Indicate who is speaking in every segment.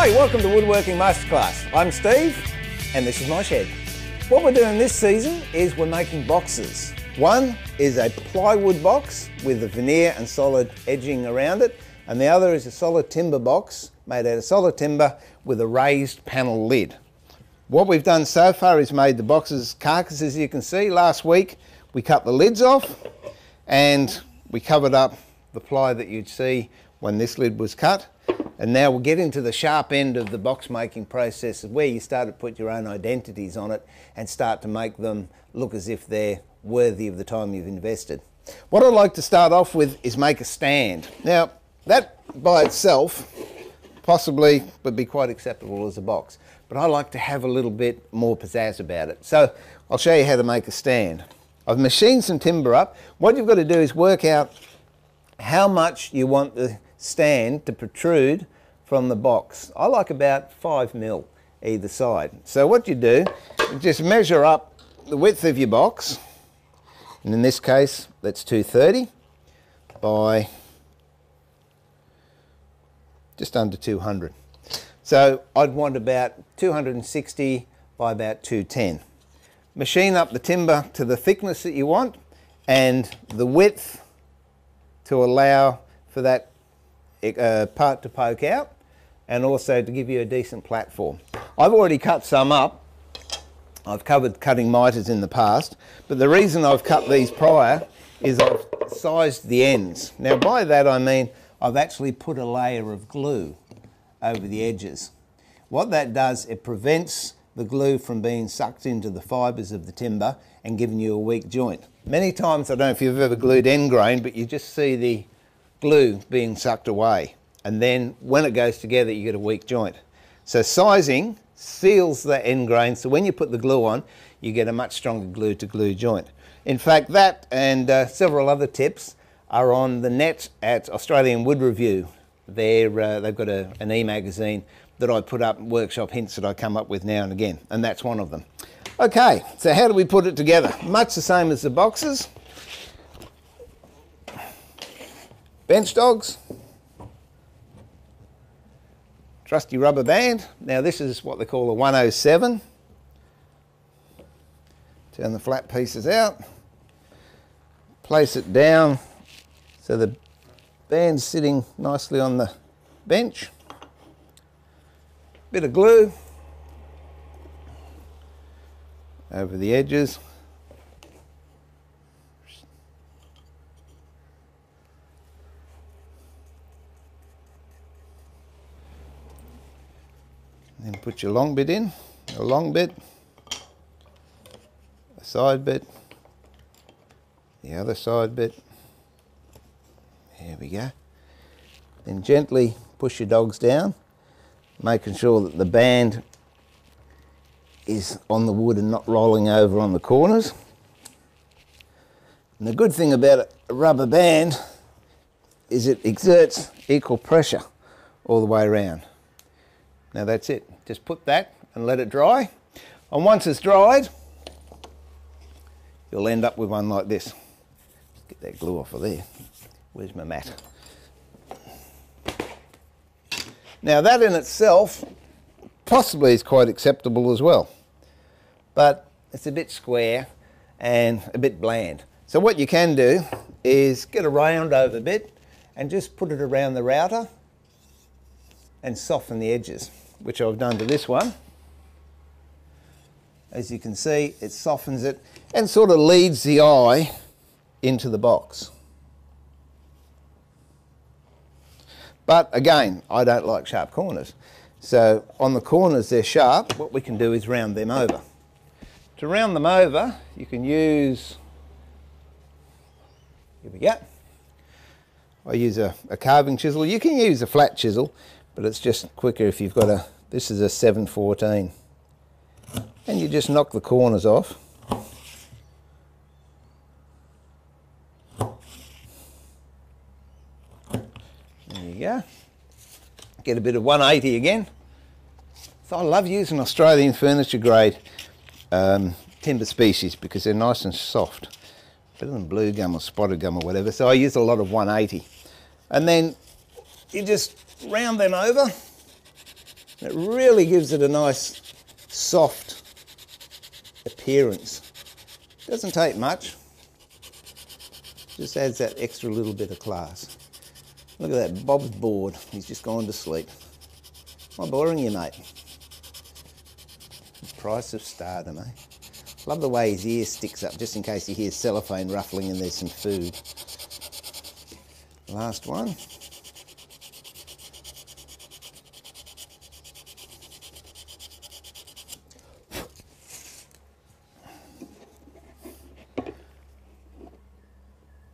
Speaker 1: Hi, welcome to Woodworking Masterclass. I'm Steve and this is my shed. What we're doing this season is we're making boxes. One is a plywood box with a veneer and solid edging around it, and the other is a solid timber box made out of solid timber with a raised panel lid. What we've done so far is made the boxes carcasses. You can see last week we cut the lids off and we covered up the ply that you'd see when this lid was cut. And now we'll get into the sharp end of the box making process, where you start to put your own identities on it and start to make them look as if they're worthy of the time you've invested. What I'd like to start off with is make a stand. Now that by itself possibly would be quite acceptable as a box, but I like to have a little bit more pizzazz about it. So I'll show you how to make a stand. I've machined some timber up. What you've got to do is work out how much you want the stand to protrude from the box. I like about 5 mil either side. So what you do, you just measure up the width of your box, and in this case that's 230 by just under 200. So I'd want about 260 by about 210. Machine up the timber to the thickness that you want and the width to allow for that part to poke out, and also to give you a decent platform. I've already cut some up. I've covered cutting miters in the past, but the reason I've cut these prior is I've sized the ends. Now by that I mean I've actually put a layer of glue over the edges. What that does, it prevents the glue from being sucked into the fibres of the timber and giving you a weak joint. Many times, I don't know if you've ever glued end grain, but you just see the glue being sucked away, and then when it goes together you get a weak joint. So sizing seals the end grain, so when you put the glue on you get a much stronger glue to glue joint. In fact, that and several other tips are on the net at Australian Wood Review. They've got an e-magazine that I put up, workshop hints that I come up with now and again, and that's one of them. Okay, so how do we put it together? Much the same as the boxes. Bench dogs, trusty rubber band. Now this is what they call a 107. Turn the flat pieces out, place it down so the band's sitting nicely on the bench. Bit of glue over the edges. Then put your long bit in, a long bit, a side bit, the other side bit. There we go. Then gently push your dogs down, making sure that the band is on the wood and not rolling over on the corners. And the good thing about a rubber band is it exerts equal pressure all the way around. Now that's it. Just put that and let it dry. And once it's dried, you'll end up with one like this. Get that glue off of there. Where's my mat? Now that in itself possibly is quite acceptable as well, but it's a bit square and a bit bland. So what you can do is get a round over bit and just put it around the router and soften the edges, which I've done to this one. As you can see, it softens it and sort of leads the eye into the box. But again, I don't like sharp corners. So on the corners they're sharp, what we can do is round them over. To round them over, you can use, here we go. I use a carving chisel. You can use a flat chisel, but it's just quicker if you've got this is a 714. And you just knock the corners off. There you go. Get a bit of 180 again. So I love using Australian furniture grade timber species because they're nice and soft. Better than blue gum or spotted gum or whatever. So I use a lot of 180. And then you just round them over It really gives it a nice soft appearance. Doesn't take much, just adds that extra little bit of class. Look at that, Bob's bored, he's just gone to sleep. Am I boring you, mate? The price of stardom, eh? Love the way his ear sticks up, just in case he hears cellophane ruffling and there's some food. Last one.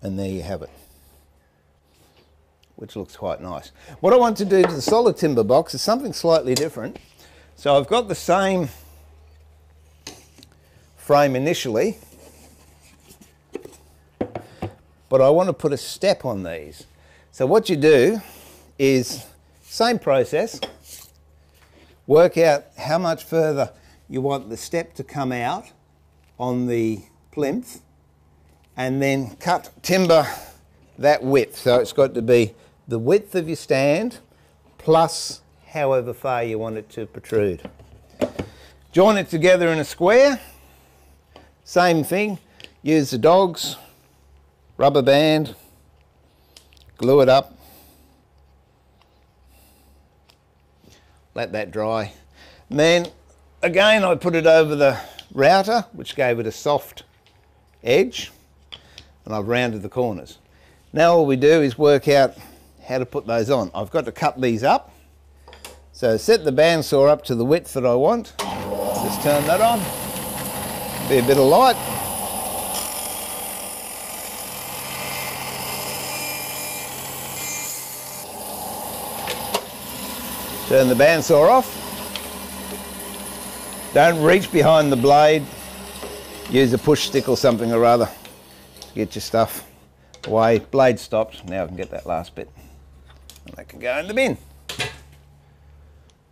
Speaker 1: And there you have it, which looks quite nice. What I want to do to the solid timber box is something slightly different. So I've got the same frame initially, but I want to put a step on these. So what you do is, same process, work out how much further you want the step to come out on the plinth, and then cut timber that width. So it's got to be the width of your stand plus however far you want it to protrude. Join it together in a square. Same thing, use the dogs, rubber band, glue it up, let that dry. And then again I put it over the router, which gave it a soft edge, and I've rounded the corners. Now all we do is work out how to put those on. I've got to cut these up, so set the bandsaw up to the width that I want. Just turn that on, be a bit of light. Turn the bandsaw off. Don't reach behind the blade. Use a push stick or something or other to get your stuff away. Blade stopped. Now I can get that last bit. And that can go in the bin.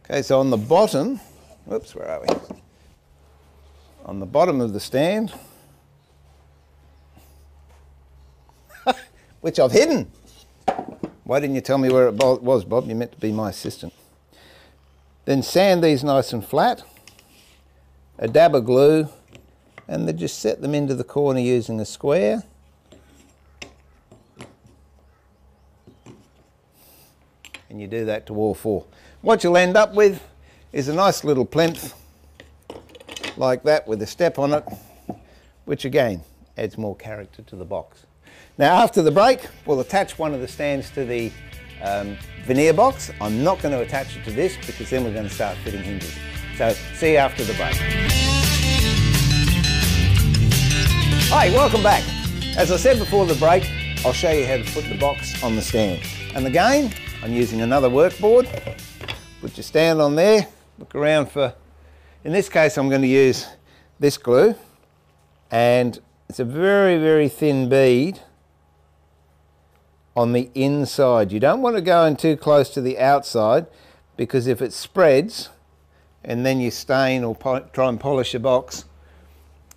Speaker 1: Okay, so on the bottom, whoops, where are we? On the bottom of the stand, which I've hidden. Why didn't you tell me where it was, Bob? You meant to be my assistant. Then sand these nice and flat, a dab of glue, and then just set them into the corner using a square. And you do that to all four. What you'll end up with is a nice little plinth like that with a step on it, which again adds more character to the box. Now after the break, we'll attach one of the stands to the veneer box. I'm not going to attach it to this because then we're going to start fitting hinges. So see you after the break. Hi, welcome back. As I said before the break, I'll show you how to put the box on the stand. And again, I'm using another workboard. Put your stand on there, look around for, in this case I'm going to use this glue, and it's a very, very thin bead on the inside. You don't want to go in too close to the outside, because if it spreads and then you stain or try and polish your box,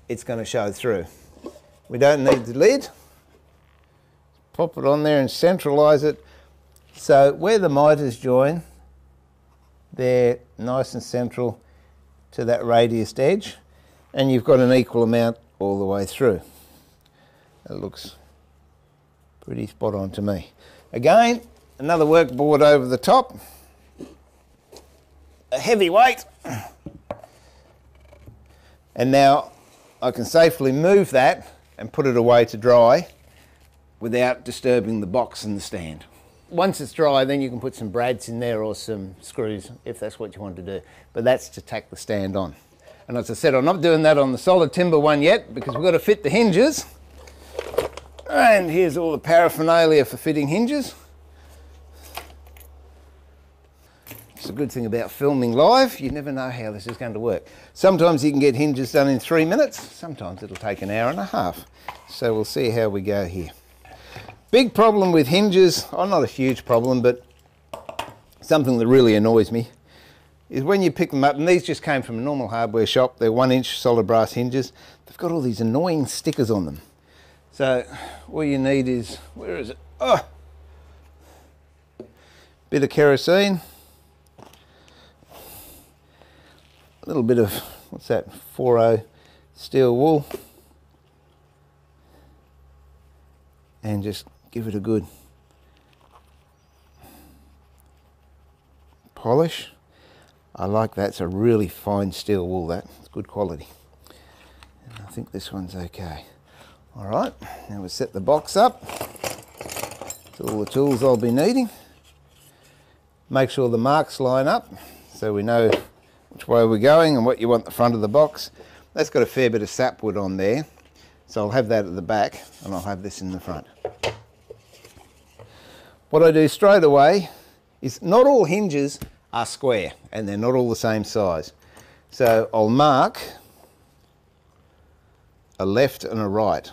Speaker 1: it's going to show through. We don't need the lid. Pop it on there and centralise it. So where the miters join, they're nice and central to that radiused edge, and you've got an equal amount all the way through. That looks pretty spot on to me. Again, another workboard over the top, a heavy weight, and now I can safely move that and put it away to dry without disturbing the box and the stand. Once it's dry, then you can put some brads in there or some screws if that's what you want to do, but that's to tack the stand on. And as I said, I'm not doing that on the solid timber one yet because we've got to fit the hinges. And here's all the paraphernalia for fitting hinges. It's a good thing about filming live, you never know how this is going to work. Sometimes you can get hinges done in 3 minutes, sometimes it'll take an hour and a half. So we'll see how we go here. Big problem with hinges, oh, not a huge problem, but something that really annoys me, is when you pick them up, and these just came from a normal hardware shop, they're 1-inch solid brass hinges, they've got all these annoying stickers on them. So all you need is, where is it? Oh, bit of kerosene. a little bit of, what's that, 4.0 steel wool, and just give it a good polish. I like that. It's a really fine steel wool, that. It's good quality. And I think this one's okay. All right, now we'll set the box up. That's all the tools I'll be needing. Make sure the marks line up so we know which way we're going and what you want the front of the box. That's got a fair bit of sapwood on there, so I'll have that at the back and I'll have this in the front. What I do straight away is, not all hinges are square and they're not all the same size. So I'll mark a left and a right,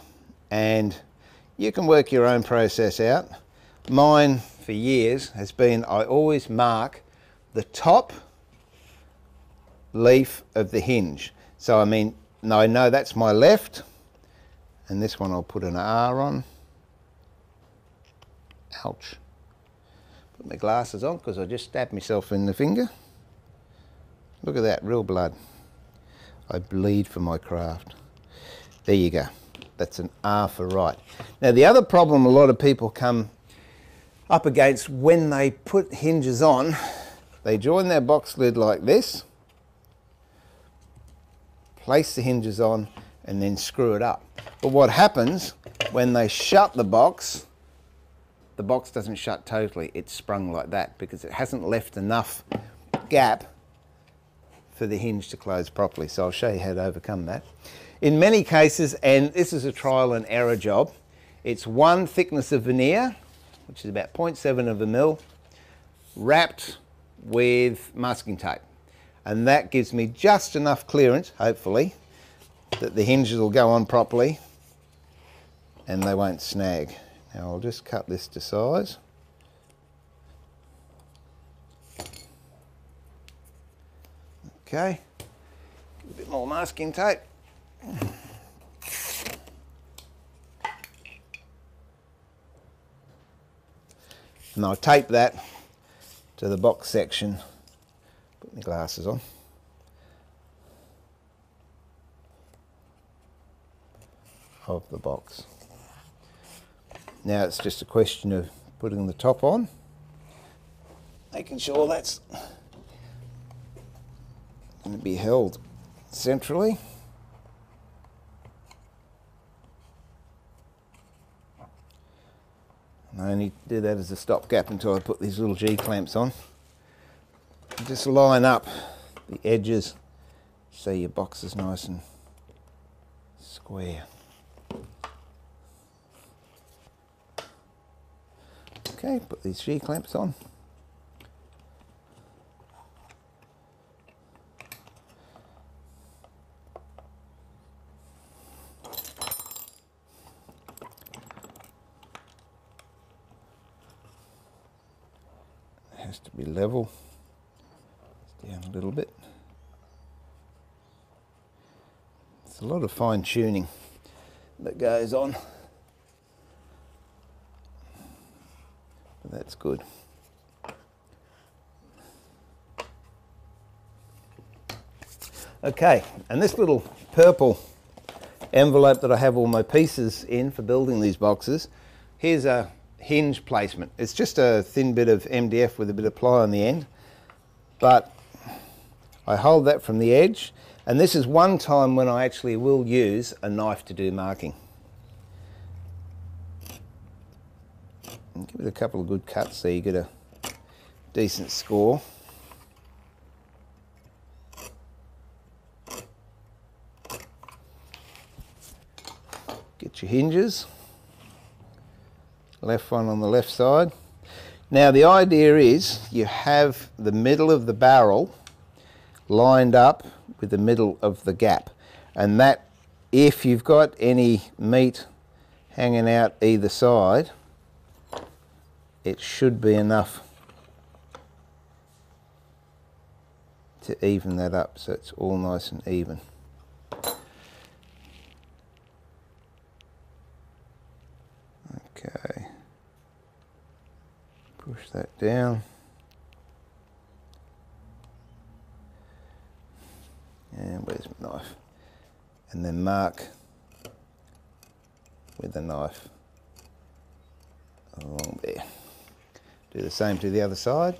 Speaker 1: and you can work your own process out. Mine for years has been, I always mark the top leaf of the hinge. So I mean, I know that's my left, and this one I'll put an R on. Ouch. Put my glasses on because I just stabbed myself in the finger. Look at that, real blood. I bleed for my craft. There you go. That's an R for right. Now the other problem a lot of people come up against when they put hinges on, they join their box lid like this, place the hinges on, and then screw it up. But what happens when they shut the box doesn't shut totally. It's sprung like that because it hasn't left enough gap for the hinge to close properly. So I'll show you how to overcome that. In many cases, and this is a trial and error job, it's one thickness of veneer, which is about 0.7 of a mil, wrapped with masking tape. And that gives me just enough clearance, hopefully, that the hinges will go on properly and they won't snag. Now I'll just cut this to size. Okay, a bit more masking tape. And I'll tape that to the box section. Put my glasses on. Of the box. Now it's just a question of putting the top on, making sure that's going to be held centrally. And I only do that as a stopgap until I put these little G clamps on. And just line up the edges so your box is nice and square. Okay, put these G clamps on. It has to be level. It's down a little bit. It's a lot of fine tuning that goes on. That's good. Okay, and this little purple envelope that I have all my pieces in for building these boxes, here's a hinge placement. It's just a thin bit of MDF with a bit of ply on the end, but I hold that from the edge, and this is one time when I actually will use a knife to do marking. And give it a couple of good cuts so you get a decent score. Get your hinges. Left one on the left side. Now the idea is you have the middle of the barrel lined up with the middle of the gap, and that, if you've got any meat hanging out either side, it should be enough to even that up so it's all nice and even. Okay, push that down. Where's my knife? And then mark with the knife along there. Do the same to the other side.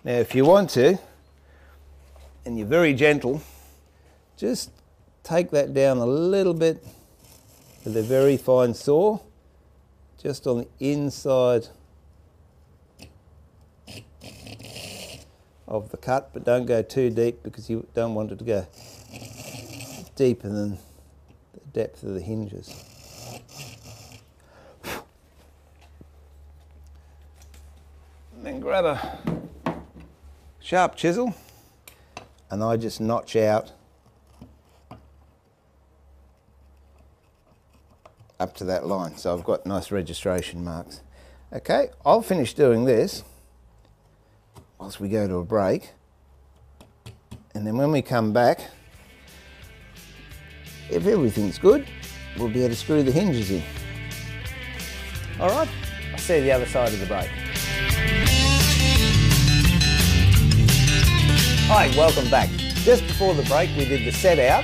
Speaker 1: Now if you want to, and you're very gentle, just take that down a little bit with a very fine saw, just on the inside of the cut, but don't go too deep because you don't want it to go deeper than the depth of the hinges. And then grab a sharp chisel and I just notch out up to that line, so I've got nice registration marks. Okay, I'll finish doing this whilst we go to a break, and then when we come back, if everything's good, we'll be able to screw the hinges in. Alright, I'll see you the other side of the break. Hi, welcome back. Just before the break we did the set out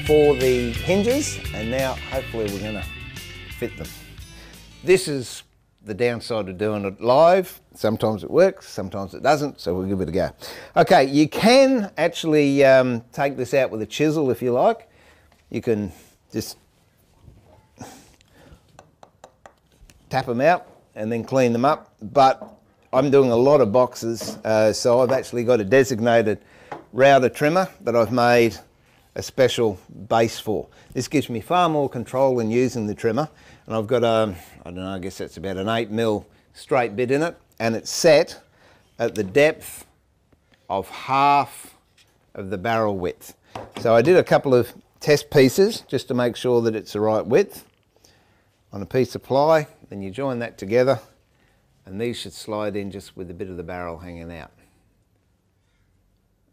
Speaker 1: for the hinges, and now hopefully we're going to fit them. This is the downside of doing it live. Sometimes it works, sometimes it doesn't, so we'll give it a go. Okay, you can actually take this out with a chisel if you like. You can just tap them out and then clean them up, but I'm doing a lot of boxes, so I've actually got a designated router trimmer that I've made a special base for. This gives me far more control than using the trimmer, and I've got a, I don't know, I guess that's about an 8mm straight bit in it, and it's set at the depth of half of the barrel width. So I did a couple of test pieces just to make sure that it's the right width on a piece of ply, then you join that together, and these should slide in just with a bit of the barrel hanging out.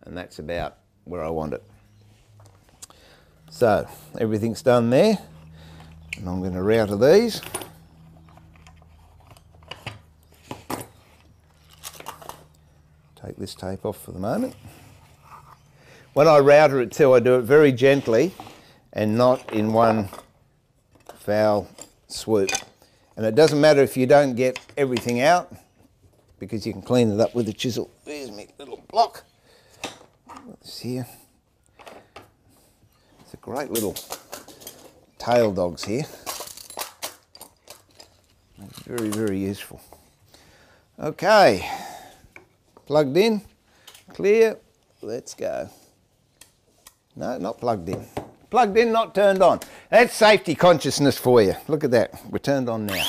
Speaker 1: And that's about where I want it. So everything's done there, and I'm going to router these. Take this tape off for the moment. When I router it too, I do it very gently and not in one foul swoop. And it doesn't matter if you don't get everything out, because you can clean it up with a chisel. There's my little block. This here. It's a great little tail dogs here. It's very, very useful. Okay, plugged in, clear, let's go. No, not plugged in. Plugged in, not turned on. That's safety consciousness for you. Look at that, we're turned on now.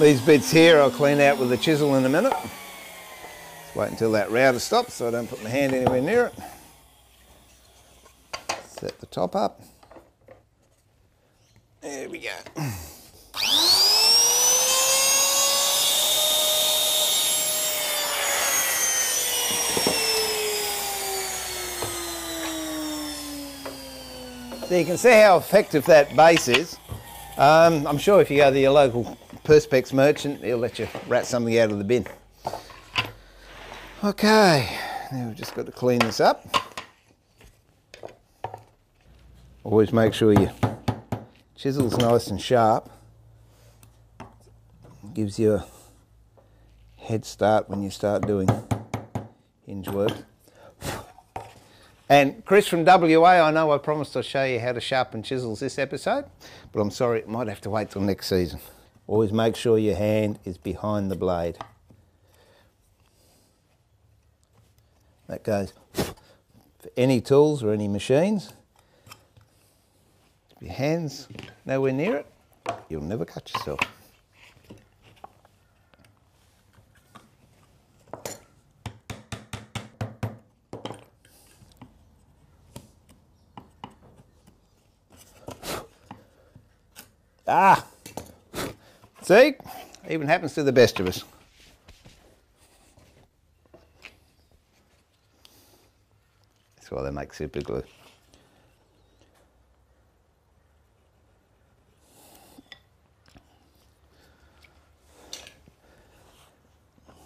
Speaker 1: These bits here I'll clean out with a chisel in a minute. Let's wait until that router stops so I don't put my hand anywhere near it. Set the top up. There we go. So you can see how effective that base is. I'm sure if you go to your local Perspex merchant, he'll let you rat something out of the bin. Okay, now we've just got to clean this up. Always make sure your chisel's nice and sharp. Gives you a head start when you start doing hinge work. And Chris from WA, I know I promised I'll show you how to sharpen chisels this episode, but I'm sorry, it might have to wait till next season. Always make sure your hand is behind the blade. That goes for any tools or any machines. If your hand's nowhere near it, you'll never cut yourself. Ah! See? Even happens to the best of us. That's why they make super glue.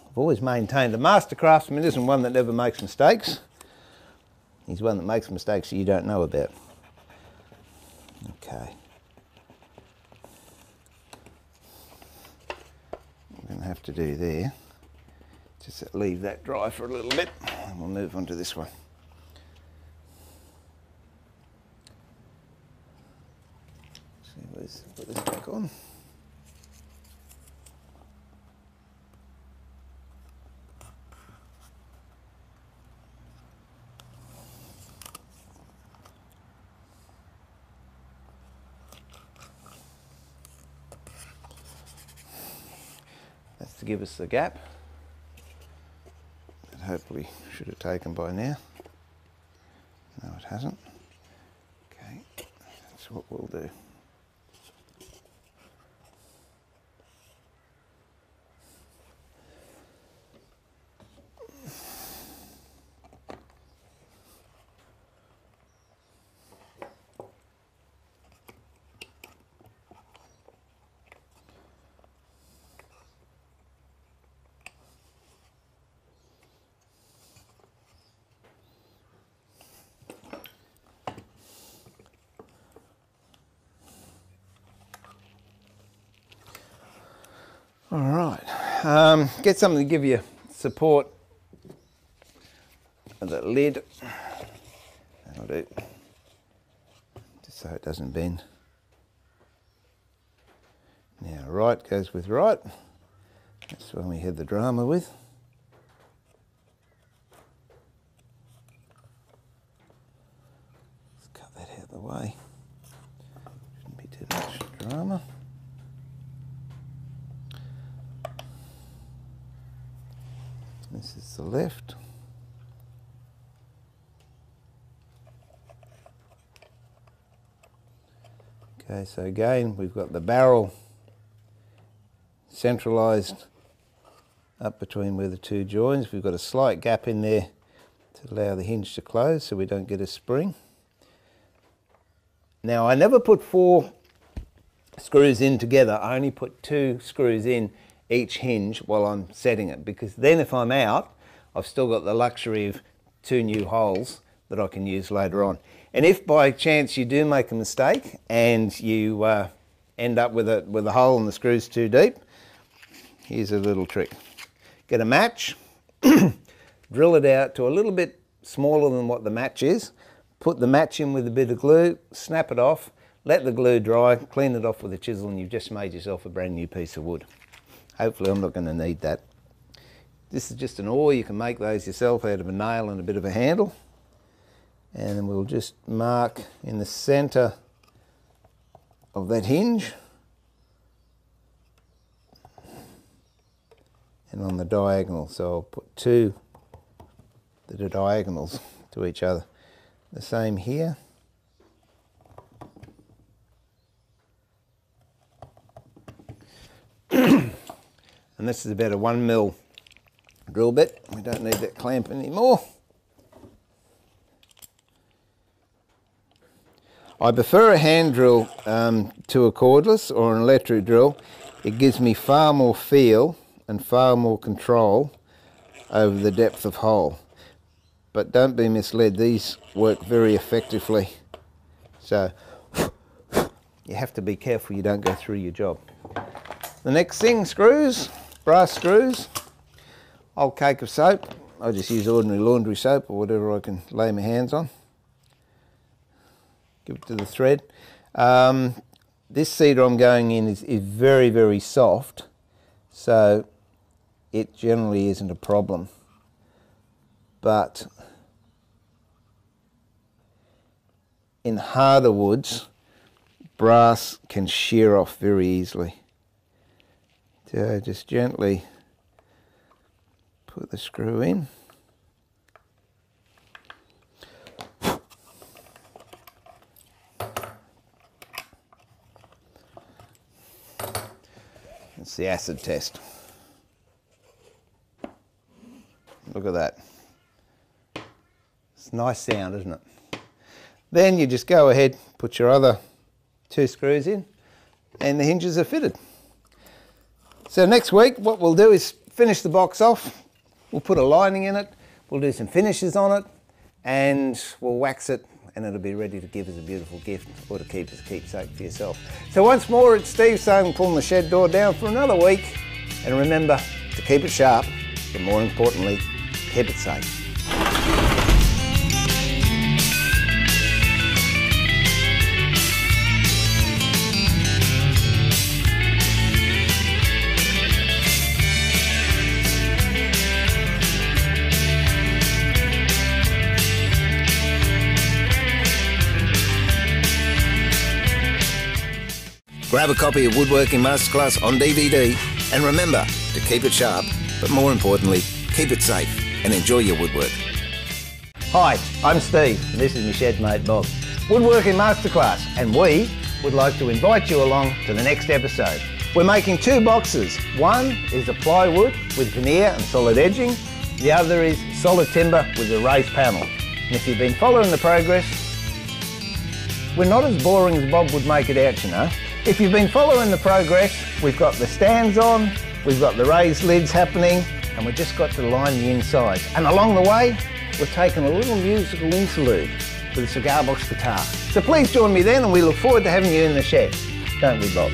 Speaker 1: I've always maintained the master craftsman isn't one that never makes mistakes. He's one that makes mistakes that you don't know about. Okay. I'm going to have to do there. Just leave that dry for a little bit and we'll move on to this one. See, let's put this back on. That's to give us the gap that hopefully should have taken by now. No, it hasn't. Okay, that's what we'll do. All right, get something to give you support of the lid. That'll do, just so it doesn't bend. Now right goes with right. That's the one we had the drama with. Let's cut that out of the way. Shouldn't be too much drama. This is the left. Okay, so again, we've got the barrel centralised up between where the two joins. We've got a slight gap in there to allow the hinge to close so we don't get a spring. Now, I never put 4 screws in together. I only put 2 screws in each hinge while I'm setting it, because then if I'm out, I've still got the luxury of 2 new holes that I can use later on. And if by chance you do make a mistake and you end up with a hole and the screw's too deep, here's a little trick. Get a match, drill it out to a little bit smaller than what the match is, put the match in with a bit of glue, snap it off, let the glue dry, clean it off with a chisel, and you've just made yourself a brand new piece of wood. Hopefully I'm not going to need that. This is just an oar. You can make those yourself out of a nail and a bit of a handle. And then we'll just mark in the centre of that hinge and on the diagonal. So I'll put 2 that are diagonals to each other. The same here. And this is about a 1mm drill bit. We don't need that clamp anymore. I prefer a hand drill to a cordless or an electric drill. It gives me far more feel and far more control over the depth of hole. But don't be misled, these work very effectively. So you have to be careful you don't go through your job. The next thing, screws, brass screws. Old cake of soap. I just use ordinary laundry soap or whatever I can lay my hands on. Give it to the thread. This cedar I'm going in is very, very soft, so it generally isn't a problem. But in harder woods, brass can shear off very easily. So just gently put the screw in. It's the acid test. Look at that. It's a nice sound, isn't it? Then you just go ahead, put your other 2 screws in, and the hinges are fitted. So next week what we'll do is finish the box off. We'll put a lining in it, we'll do some finishes on it, and we'll wax it, and it'll be ready to give as a beautiful gift or to keep as a keepsake for yourself. So once more, it's Steve saying pulling the shed door down for another week, and remember to keep it sharp, but more importantly, keep it safe. Grab a copy of Woodworking Masterclass on DVD, and remember to keep it sharp, but more importantly, keep it safe and enjoy your woodwork. Hi, I'm Steve, and this is my shed mate Bob. Woodworking Masterclass, and we would like to invite you along to the next episode. We're making 2 boxes. One is a plywood with veneer and solid edging. The other is solid timber with a raised panel. And if you've been following the progress, we're not as boring as Bob would make it out, you know. If you've been following the progress, we've got the stands on, we've got the raised lids happening, and we've just got to line the inside. And along the way, we're taking a little musical interlude with a cigar box guitar. So please join me then, and we look forward to having you in the shed. Don't we, Bob?